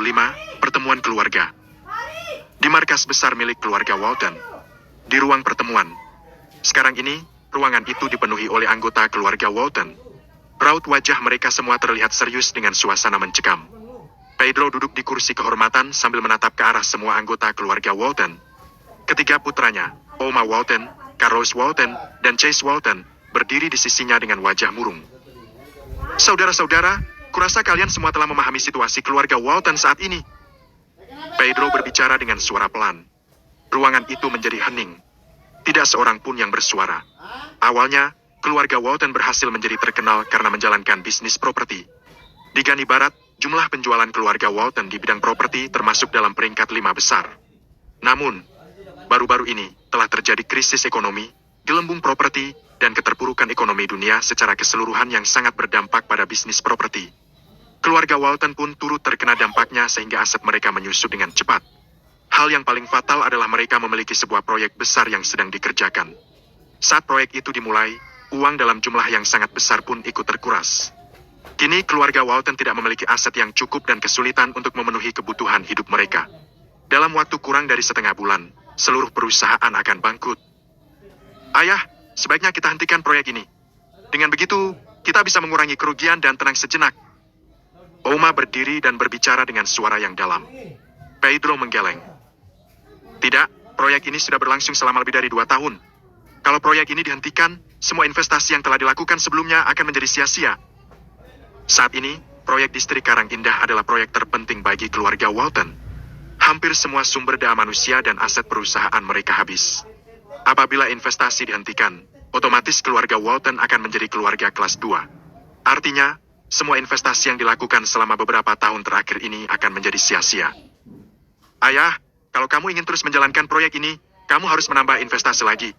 2025, pertemuan keluarga. Di markas besar milik keluarga Walton. Di ruang pertemuan. Sekarang ini, ruangan itu dipenuhi oleh anggota keluarga Walton. Raut wajah mereka semua terlihat serius dengan suasana mencekam. Pedro duduk di kursi kehormatan sambil menatap ke arah semua anggota keluarga Walton. Ketiga putranya, Oma Walton, Carlos Walton, dan Chase Walton, berdiri di sisinya dengan wajah murung. Saudara-saudara, kurasa kalian semua telah memahami situasi keluarga Walton saat ini. Pedro berbicara dengan suara pelan. Ruangan itu menjadi hening. Tidak seorang pun yang bersuara. Awalnya, keluarga Walton berhasil menjadi terkenal karena menjalankan bisnis properti. Di Gani Barat, jumlah penjualan keluarga Walton di bidang properti termasuk dalam peringkat 5 besar. Namun, baru-baru ini telah terjadi krisis ekonomi, gelembung properti, dan keterpurukan ekonomi dunia secara keseluruhan yang sangat berdampak pada bisnis properti. Keluarga Walton pun turut terkena dampaknya sehingga aset mereka menyusut dengan cepat. Hal yang paling fatal adalah mereka memiliki sebuah proyek besar yang sedang dikerjakan. Saat proyek itu dimulai, uang dalam jumlah yang sangat besar pun ikut terkuras. Kini keluarga Walton tidak memiliki aset yang cukup dan kesulitan untuk memenuhi kebutuhan hidup mereka. Dalam waktu kurang dari setengah bulan, seluruh perusahaan akan bangkrut. Ayah, sebaiknya kita hentikan proyek ini. Dengan begitu, kita bisa mengurangi kerugian dan tenang sejenak. Oma berdiri dan berbicara dengan suara yang dalam. Pedro menggeleng. Tidak, proyek ini sudah berlangsung selama lebih dari 2 tahun. Kalau proyek ini dihentikan, semua investasi yang telah dilakukan sebelumnya akan menjadi sia-sia. Saat ini, proyek distrik Karang Indah adalah proyek terpenting bagi keluarga Walton. Hampir semua sumber daya manusia dan aset perusahaan mereka habis. Apabila investasi dihentikan, otomatis keluarga Walton akan menjadi keluarga kelas 2. Artinya, semua investasi yang dilakukan selama beberapa tahun terakhir ini akan menjadi sia-sia. Ayah, kalau kamu ingin terus menjalankan proyek ini, kamu harus menambah investasi lagi.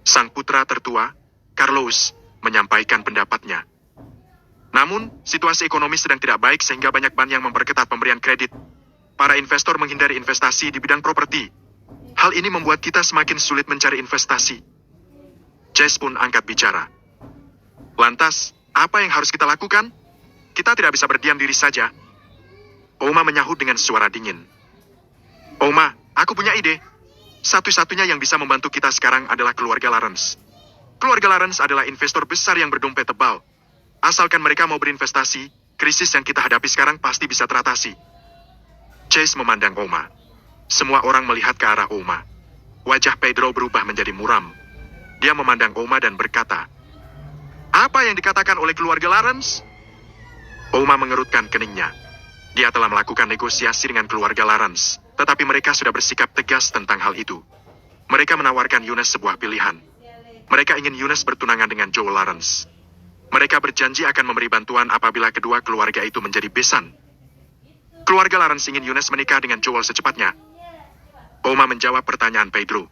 Sang putra tertua, Carlos, menyampaikan pendapatnya. Namun, situasi ekonomi sedang tidak baik sehingga banyak bank yang memperketat pemberian kredit. Para investor menghindari investasi di bidang properti. Hal ini membuat kita semakin sulit mencari investasi. Chase pun angkat bicara. Lantas, apa yang harus kita lakukan? Kita tidak bisa berdiam diri saja. Oma menyahut dengan suara dingin. Oma, aku punya ide. Satu-satunya yang bisa membantu kita sekarang adalah keluarga Lawrence. Keluarga Lawrence adalah investor besar yang berdompet tebal. Asalkan mereka mau berinvestasi, krisis yang kita hadapi sekarang pasti bisa teratasi. Chase memandang Oma. Semua orang melihat ke arah Oma. Wajah Pedro berubah menjadi muram. Dia memandang Oma dan berkata, "Apa yang dikatakan oleh keluarga Lawrence?" Oma mengerutkan keningnya. Dia telah melakukan negosiasi dengan keluarga Lawrence, tetapi mereka sudah bersikap tegas tentang hal itu. Mereka menawarkan Yunus sebuah pilihan. Mereka ingin Yunus bertunangan dengan Joel Lawrence. Mereka berjanji akan memberi bantuan apabila kedua keluarga itu menjadi besan. Keluarga Lawrence ingin Yunus menikah dengan Joel secepatnya. Oma menjawab pertanyaan Pedro.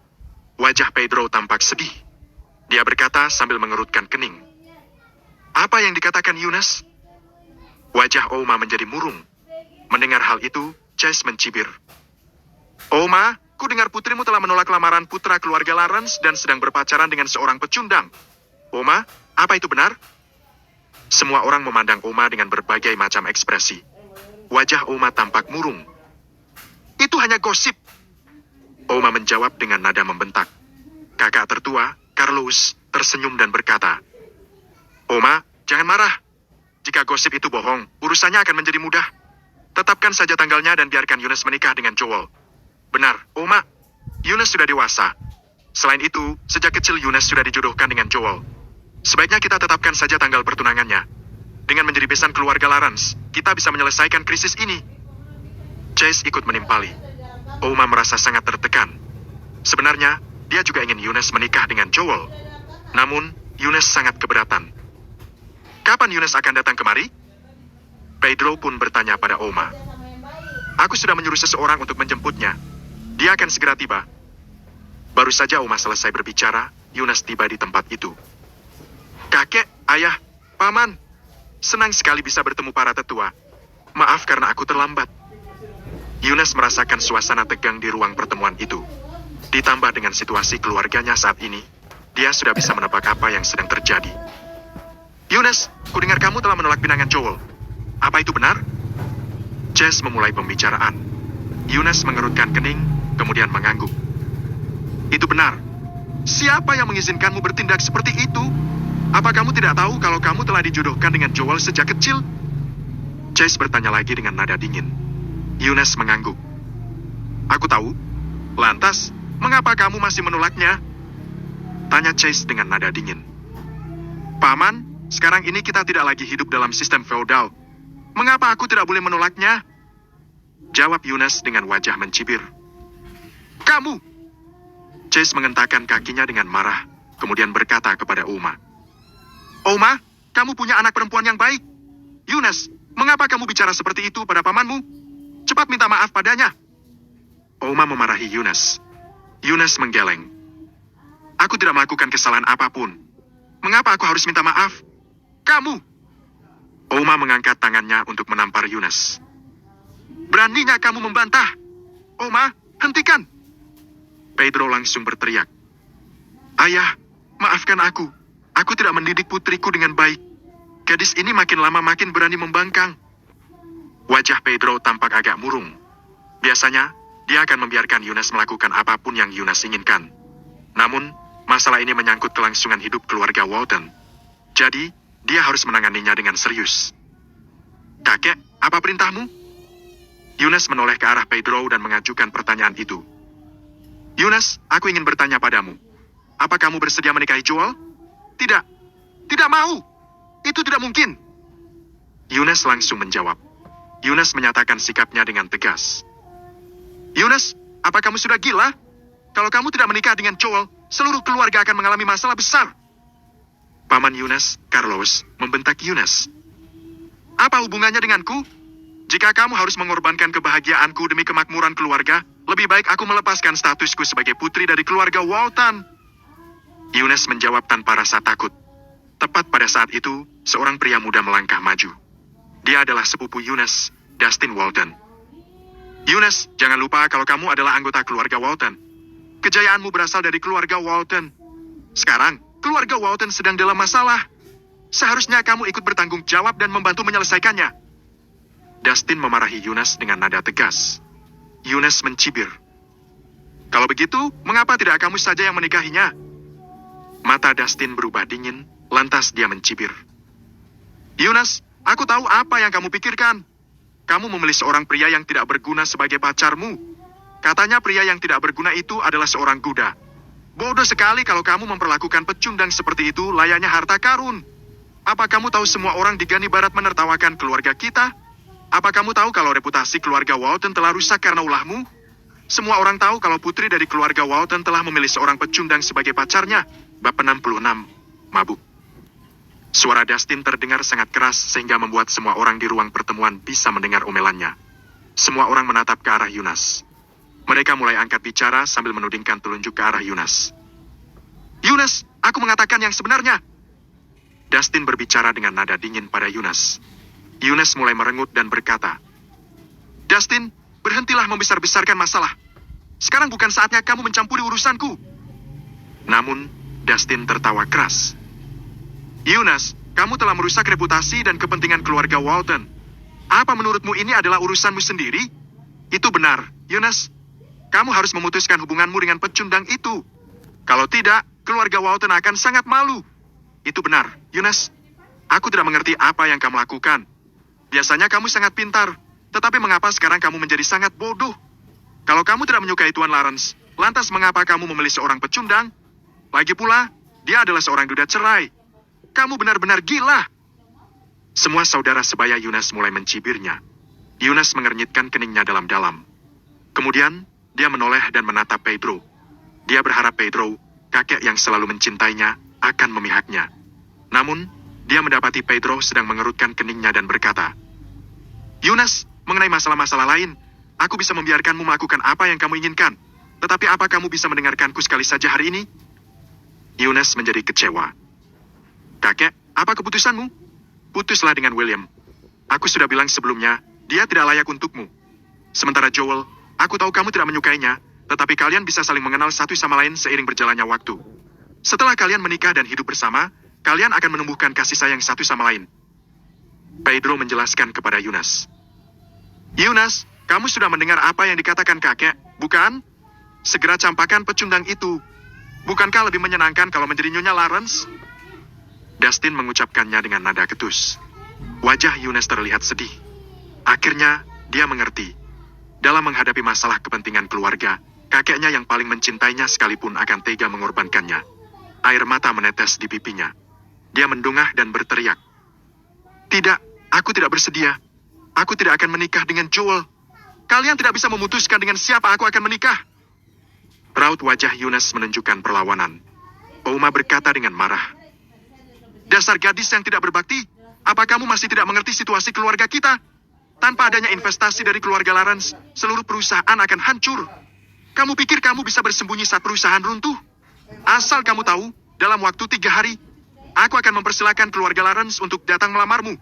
Wajah Pedro tampak sedih. Dia berkata sambil mengerutkan kening. Apa yang dikatakan Yunus? Wajah Oma menjadi murung. Mendengar hal itu, Chase mencibir. Oma, ku dengar putrimu telah menolak lamaran putra keluarga Lawrence dan sedang berpacaran dengan seorang pecundang. Oma, apa itu benar? Semua orang memandang Oma dengan berbagai macam ekspresi. Wajah Oma tampak murung. Itu hanya gosip. Oma menjawab dengan nada membentak. Kakak tertua, Carlos, tersenyum dan berkata, Oma, jangan marah. Jika gosip itu bohong, urusannya akan menjadi mudah. Tetapkan saja tanggalnya dan biarkan Yunus menikah dengan Joel. Benar, Oma. Yunus sudah dewasa. Selain itu, sejak kecil Yunus sudah dijodohkan dengan Joel. Sebaiknya kita tetapkan saja tanggal pertunangannya. Dengan menjadi besan keluarga Lawrence, kita bisa menyelesaikan krisis ini. Chase ikut menimpali. Oma merasa sangat tertekan. Sebenarnya, dia juga ingin Yunus menikah dengan Joel. Namun, Yunus sangat keberatan. Kapan Yunus akan datang kemari? Pedro pun bertanya pada Oma. Aku sudah menyuruh seseorang untuk menjemputnya. Dia akan segera tiba. Baru saja Oma selesai berbicara, Yunus tiba di tempat itu. Kakek, ayah, paman. Senang sekali bisa bertemu para tetua. Maaf karena aku terlambat. Yunus merasakan suasana tegang di ruang pertemuan itu. Ditambah dengan situasi keluarganya saat ini, dia sudah bisa menebak apa yang sedang terjadi. Yunus, kudengar kamu telah menolak pinangan Joel. Apa itu benar? Chase memulai pembicaraan. Yunus mengerutkan kening, kemudian mengangguk. Itu benar. Siapa yang mengizinkanmu bertindak seperti itu? Apa kamu tidak tahu kalau kamu telah dijodohkan dengan Joel sejak kecil? Chase bertanya lagi dengan nada dingin. Yunus mengangguk. Aku tahu. Lantas, mengapa kamu masih menolaknya? Tanya Chase dengan nada dingin. Paman, sekarang ini kita tidak lagi hidup dalam sistem feodal. Mengapa aku tidak boleh menolaknya? Jawab Yunus dengan wajah mencibir. Kamu! Chase mengentakkan kakinya dengan marah, kemudian berkata kepada Uma. Uma, kamu punya anak perempuan yang baik. Yunus, mengapa kamu bicara seperti itu pada pamanmu? Cepat minta maaf padanya. Uma memarahi Yunus. Yunus menggeleng. Aku tidak melakukan kesalahan apapun. Mengapa aku harus minta maaf? Kamu! Uma mengangkat tangannya untuk menampar Yunus. Beraninya kamu membantah. Uma, hentikan! Pedro langsung berteriak. Ayah, maafkan aku. Aku tidak mendidik putriku dengan baik. Gadis ini makin lama makin berani membangkang. Wajah Pedro tampak agak murung. Biasanya, dia akan membiarkan Yunus melakukan apapun yang Yunus inginkan. Namun, masalah ini menyangkut kelangsungan hidup keluarga Walton. Jadi, dia harus menanganinya dengan serius. Kakek, apa perintahmu? Yunus menoleh ke arah Pedro dan mengajukan pertanyaan itu. Yunus, aku ingin bertanya padamu. Apa kamu bersedia menikahi Joel? Tidak. Tidak mau. Itu tidak mungkin. Yunus langsung menjawab. Yunus menyatakan sikapnya dengan tegas. Yunus, apa kamu sudah gila? Kalau kamu tidak menikah dengan Joel, seluruh keluarga akan mengalami masalah besar. Paman Yunus, Carlos, membentak Yunus. Apa hubungannya denganku? Jika kamu harus mengorbankan kebahagiaanku demi kemakmuran keluarga, lebih baik aku melepaskan statusku sebagai putri dari keluarga Walton. Yunus menjawab tanpa rasa takut. Tepat pada saat itu, seorang pria muda melangkah maju. Dia adalah sepupu Yunus, Dustin Walton. Yunus, jangan lupa kalau kamu adalah anggota keluarga Walton. Kejayaanmu berasal dari keluarga Walton. Sekarang, keluarga Walton sedang dalam masalah. Seharusnya kamu ikut bertanggung jawab dan membantu menyelesaikannya. Dustin memarahi Yunus dengan nada tegas. Yunus mencibir. Kalau begitu, mengapa tidak kamu saja yang menikahinya? Mata Dustin berubah dingin, lantas dia mencibir. Yunus, aku tahu apa yang kamu pikirkan. Kamu memilih seorang pria yang tidak berguna sebagai pacarmu. Katanya pria yang tidak berguna itu adalah seorang kuda. Bodoh sekali kalau kamu memperlakukan pecundang seperti itu layaknya harta karun. Apa kamu tahu semua orang di Gani Barat menertawakan keluarga kita? Apa kamu tahu kalau reputasi keluarga Walton telah rusak karena ulahmu? Semua orang tahu kalau putri dari keluarga Walton telah memilih seorang pecundang sebagai pacarnya. Bab 66, Mabuk. Suara Dustin terdengar sangat keras sehingga membuat semua orang di ruang pertemuan bisa mendengar omelannya. Semua orang menatap ke arah Yunus. Mereka mulai angkat bicara sambil menudingkan telunjuk ke arah Yunus. Yunus, aku mengatakan yang sebenarnya. Dustin berbicara dengan nada dingin pada Yunus. Yunus mulai merengut dan berkata, Dustin, berhentilah membesar-besarkan masalah. Sekarang bukan saatnya kamu mencampuri urusanku. Namun, Dustin tertawa keras. Yunus, kamu telah merusak reputasi dan kepentingan keluarga Walton. Apa menurutmu ini adalah urusanmu sendiri? Itu benar, Yunus. Kamu harus memutuskan hubunganmu dengan pecundang itu. Kalau tidak, keluarga Walton akan sangat malu. Itu benar, Yunus. Aku tidak mengerti apa yang kamu lakukan. Biasanya kamu sangat pintar, tetapi mengapa sekarang kamu menjadi sangat bodoh? Kalau kamu tidak menyukai Tuan Lawrence, lantas mengapa kamu memilih seorang pecundang? Lagi pula, dia adalah seorang duda cerai. Kamu benar-benar gila. Semua saudara sebaya Yunus mulai mencibirnya. Yunus mengernyitkan keningnya dalam-dalam. Kemudian, dia menoleh dan menatap Pedro. Dia berharap Pedro, kakek yang selalu mencintainya, akan memihaknya. Namun, dia mendapati Pedro sedang mengerutkan keningnya dan berkata, Yunus, mengenai masalah-masalah lain, aku bisa membiarkanmu melakukan apa yang kamu inginkan. Tetapi apa kamu bisa mendengarkanku sekali saja hari ini? Yunus menjadi kecewa. Kakek, apa keputusanmu? Putuslah dengan William. Aku sudah bilang sebelumnya, dia tidak layak untukmu. Sementara Joel, aku tahu kamu tidak menyukainya, tetapi kalian bisa saling mengenal satu sama lain seiring berjalannya waktu. Setelah kalian menikah dan hidup bersama, kalian akan menumbuhkan kasih sayang satu sama lain. Pedro menjelaskan kepada Yunus. Yunus, kamu sudah mendengar apa yang dikatakan kakek, bukan? Segera campakkan pecundang itu. Bukankah lebih menyenangkan kalau menjadi Nyonya Lawrence? Dustin mengucapkannya dengan nada ketus. Wajah Yunus terlihat sedih. Akhirnya, dia mengerti. Dalam menghadapi masalah kepentingan keluarga, kakeknya yang paling mencintainya sekalipun akan tega mengorbankannya. Air mata menetes di pipinya. Dia mendungah dan berteriak. Tidak, aku tidak bersedia. Aku tidak akan menikah dengan Joel. Kalian tidak bisa memutuskan dengan siapa aku akan menikah. Raut wajah Yunus menunjukkan perlawanan. Uma berkata dengan marah. Dasar gadis yang tidak berbakti, apa kamu masih tidak mengerti situasi keluarga kita? Tanpa adanya investasi dari keluarga Lawrence, seluruh perusahaan akan hancur. Kamu pikir kamu bisa bersembunyi saat perusahaan runtuh? Asal kamu tahu, dalam waktu 3 hari, aku akan mempersilahkan keluarga Lawrence untuk datang melamarmu.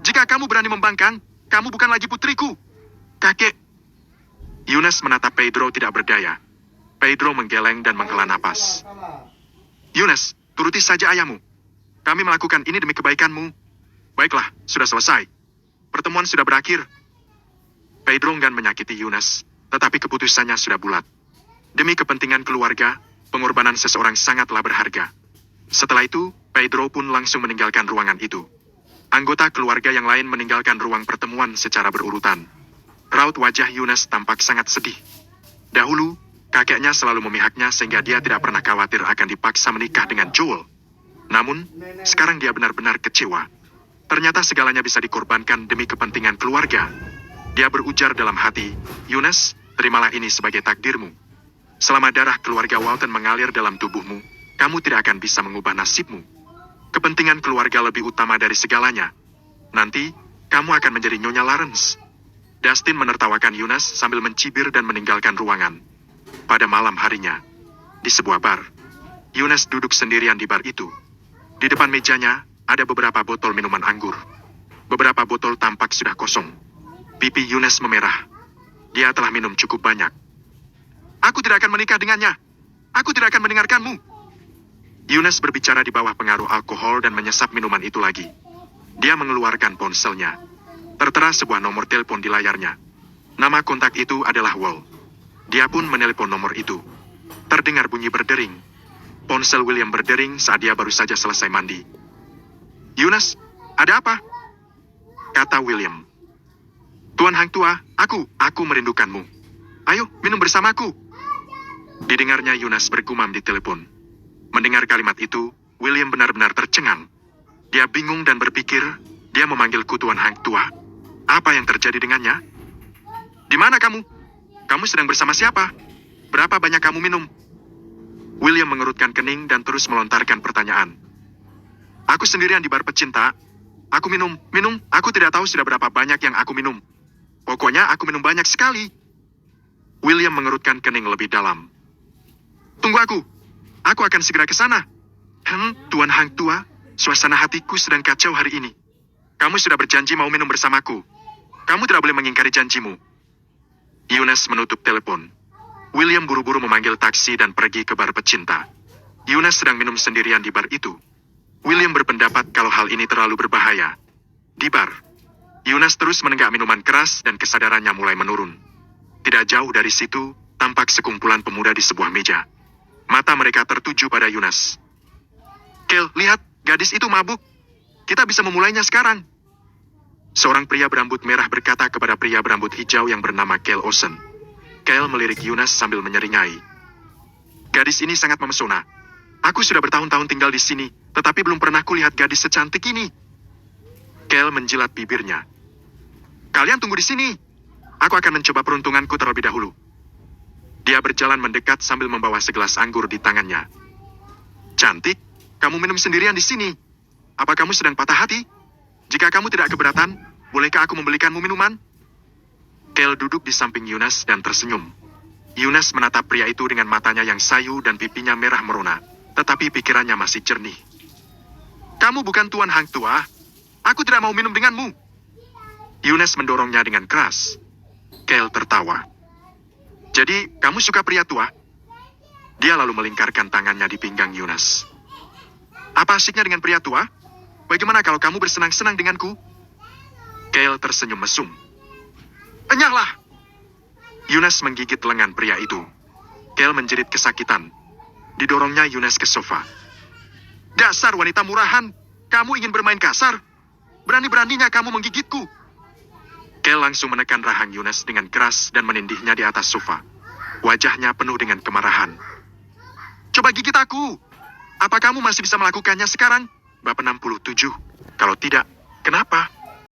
Jika kamu berani membangkang, kamu bukan lagi putriku. Kakek. Yunus menatap Pedro tidak berdaya. Pedro menggeleng dan menghela napas. Yunus, turuti saja ayahmu. Kami melakukan ini demi kebaikanmu. Baiklah, sudah selesai. Pertemuan sudah berakhir. Pedro enggan menyakiti Yunus, tetapi keputusannya sudah bulat. Demi kepentingan keluarga, pengorbanan seseorang sangatlah berharga. Setelah itu, Pedro pun langsung meninggalkan ruangan itu. Anggota keluarga yang lain meninggalkan ruang pertemuan secara berurutan. Raut wajah Yunus tampak sangat sedih. Dahulu, kakeknya selalu memihaknya sehingga dia tidak pernah khawatir akan dipaksa menikah dengan Joel. Namun, sekarang dia benar-benar kecewa. Ternyata segalanya bisa dikorbankan demi kepentingan keluarga. Dia berujar dalam hati, Yunus, terimalah ini sebagai takdirmu. Selama darah keluarga Walton mengalir dalam tubuhmu, kamu tidak akan bisa mengubah nasibmu. Kepentingan keluarga lebih utama dari segalanya. Nanti, kamu akan menjadi Nyonya Lawrence. Dustin menertawakan Yunus sambil mencibir dan meninggalkan ruangan. Pada malam harinya, di sebuah bar, Yunus duduk sendirian di bar itu. Di depan mejanya, ada beberapa botol minuman anggur. Beberapa botol tampak sudah kosong. Pipi Yunus memerah. Dia telah minum cukup banyak. Aku tidak akan menikah dengannya. Aku tidak akan mendengarkanmu. Yunus berbicara di bawah pengaruh alkohol dan menyesap minuman itu lagi. Dia mengeluarkan ponselnya. Tertera sebuah nomor telepon di layarnya. Nama kontak itu adalah Wall. Dia pun menelepon nomor itu. Terdengar bunyi berdering. Ponsel William berdering saat dia baru saja selesai mandi. Yunus, ada apa? Kata William. Tuan Hang Tua, aku merindukanmu. Ayo, minum bersamaku. Didengarnya Yunus bergumam di telepon. Mendengar kalimat itu, William benar-benar tercengang. Dia bingung dan berpikir, dia memanggilku Tuan Hang Tua. Apa yang terjadi dengannya? Di mana kamu? Kamu sedang bersama siapa? Berapa banyak kamu minum? William mengerutkan kening dan terus melontarkan pertanyaan. Aku sendirian di bar pecinta. Aku minum. Aku tidak tahu sudah berapa banyak yang aku minum. Pokoknya aku minum banyak sekali. William mengerutkan kening lebih dalam. Tunggu aku. Aku akan segera ke sana. Tuan Hang Tua, suasana hatiku sedang kacau hari ini. Kamu sudah berjanji mau minum bersamaku. Kamu tidak boleh mengingkari janjimu. Yunus menutup telepon. William buru-buru memanggil taksi dan pergi ke bar pecinta. Yunus sedang minum sendirian di bar itu. William berpendapat kalau hal ini terlalu berbahaya. Di bar, Yunus terus menenggak minuman keras dan kesadarannya mulai menurun. Tidak jauh dari situ, tampak sekumpulan pemuda di sebuah meja. Mata mereka tertuju pada Yunus. Kel, lihat, gadis itu mabuk. Kita bisa memulainya sekarang. Seorang pria berambut merah berkata kepada pria berambut hijau yang bernama Kel Osen. Kel melirik Yunus sambil menyeringai. Gadis ini sangat memesona. Aku sudah bertahun-tahun tinggal di sini, tetapi belum pernah kulihat gadis secantik ini. Kel menjilat bibirnya. Kalian tunggu di sini. Aku akan mencoba peruntunganku terlebih dahulu. Dia berjalan mendekat sambil membawa segelas anggur di tangannya. Cantik, kamu minum sendirian di sini. Apa kamu sedang patah hati? Jika kamu tidak keberatan, bolehkah aku membelikanmu minuman? Kel duduk di samping Yunus dan tersenyum. Yunus menatap pria itu dengan matanya yang sayu dan pipinya merah merona, tetapi pikirannya masih jernih. Kamu bukan Tuan Hang Tua. Aku tidak mau minum denganmu. Yunus mendorongnya dengan keras. Kel tertawa. Jadi, kamu suka pria tua? Dia lalu melingkarkan tangannya di pinggang Yunus. Apa asiknya dengan pria tua? Bagaimana kalau kamu bersenang-senang denganku? Kel tersenyum mesum. Enyahlah! Yunas menggigit lengan pria itu. Kel menjerit kesakitan. Didorongnya Yunas ke sofa. Dasar wanita murahan! Kamu ingin bermain kasar? Berani-beraninya kamu menggigitku. Kel langsung menekan rahang Yunas dengan keras dan menindihnya di atas sofa. Wajahnya penuh dengan kemarahan. Coba gigit aku! Apa kamu masih bisa melakukannya sekarang? Bab 67. Kalau tidak, kenapa?